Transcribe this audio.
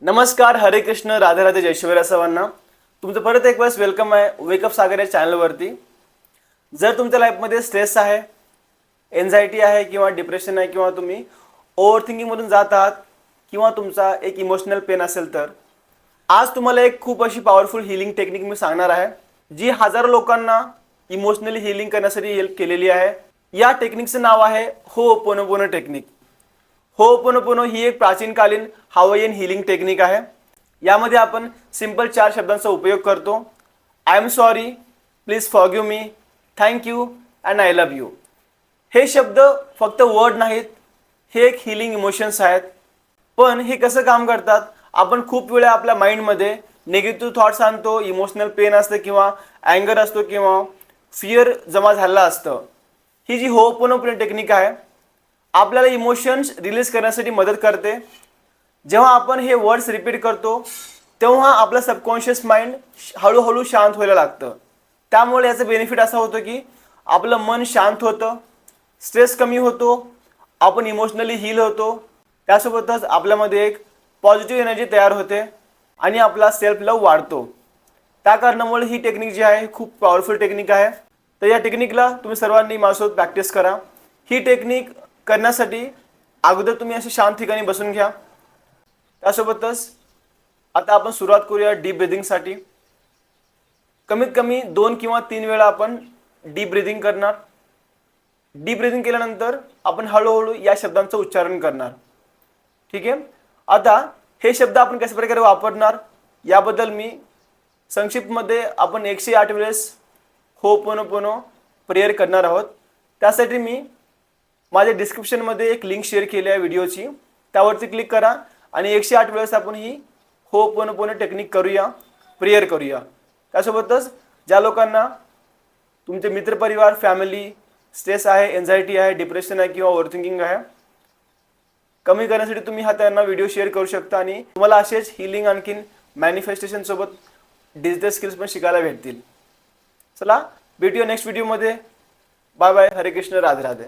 नमस्कार, हरे कृष्ण, राधे राधे, जय शिवराय सर्वांना. तुमचं परत एक वेळेस वेलकम आहे वेकअप सागर या चॅनलवरती. जर तुमच्या लाईफमध्ये स्ट्रेस आहे, एन्झायटी आहे किंवा डिप्रेशन आहे किंवा तुम्ही ओव्हरथिंकिंगमधून जात आहात किंवा तुमचा एक इमोशनल पेन असेल तर आज तुम्हाला एक खूप अशी पॉवरफुल हीलिंग टेक्निक मी सांगणार आहे, जी हजारो लोकांना इमोशनली हीलिंग करण्यासाठी हेल्प केलेली आहे. या टेक्निकचं नाव आहे होओपोनोपोनो टेक्निक. होओपोनोपोनो ही एक प्राचीनकालीन हवाईयन हीलिंग टेक्निक आहे. यामध्ये आपण सिंपल 4 शब्दांचा उपयोग करतो. I am sorry, please forgive me, thank you and I love you. हे शब्द फक्त वर्ड नाहीत, हे एक हीलिंग इमोशन्स आहेत. पण हे कसं काम करतात? आपण खूप वेळा आपल्या माइंडमध्ये निगेटिव्ह थॉट्स आणतो, इमोशनल पेन असतं किंवा अँगर असतो किंवा फिअर जमा झालेला असतं. ही जी होओपोनोपोनो टेक्निक आहे आपल्याला इमोशन्स रिलीज करण्यासाठी मदत करते. जेव्हा आपण हे वर्ड्स रिपीट करतो तेव्हा आपलं सबकॉन्शियस माइंड हळूहळू शांत व्हायला लागतं. त्यामुळे याचा बेनिफिट असा होतो की आपलं मन शांत होतं, स्ट्रेस कमी होतो, आपण इमोशनली हील होतो. त्यासोबतच आपल्यामध्ये एक पॉझिटिव्ह एनर्जी तयार होते आणि आपला सेल्फ लव्ह वाढतो. त्या कारणामुळे ही टेक्निक जी आहे खूप पॉवरफुल टेक्निक आहे. तर या टेक्निकला तुम्ही सर्वांनी माझ्यासोबत प्रॅक्टिस करा. ही टेक्निक करण्यासाठी अगोदर तुम्ही असे शांत ठिकाणी बसून घ्या. त्यासोबतच आता आपण सुरुवात करूया डीप ब्रीदिंगसाठी. कमीत कमी 2 किंवा 3 वेळा आपण डीप ब्रीदिंग करणार. डीप ब्रीदिंग केल्यानंतर आपण हळूहळू या शब्दांचं उच्चारण करणार. ठीक आहे. आता हे शब्द आपण कशा प्रकारे वापरणार याबद्दल मी संक्षिप्तमध्ये आपण 108 वेळेस होओपोनोपोनो प्रेयर करणार आहोत. त्यासाठी मी माझ्या डिस्क्रिप्शनमध्ये एक लिंक शेअर केली आहे व्हिडिओची, त्यावरती क्लिक करा आणि 108 वेळेस आपण ही होओपोनोपोनो टेक्निक करूया, प्रेयर करूया. त्यासोबतच ज्या लोकांना तुमचे मित्रपरिवार, फॅमिली स्ट्रेस आहे, एन्झायटी आहे, डिप्रेशन आहे किंवा ओव्हरथिंकिंग आहे, कमी करण्यासाठी तुम्ही हा त्यांना व्हिडिओ शेअर करू शकता आणि तुम्हाला असेच हीलिंग आणखीन मॅनिफेस्टेशन सोबत डिजिटल स्किल्स पण शिकायला भेटतील. चला भेटूया नेक्स्ट व्हिडिओमध्ये. बाय बाय, हरे कृष्ण, राधे राधे.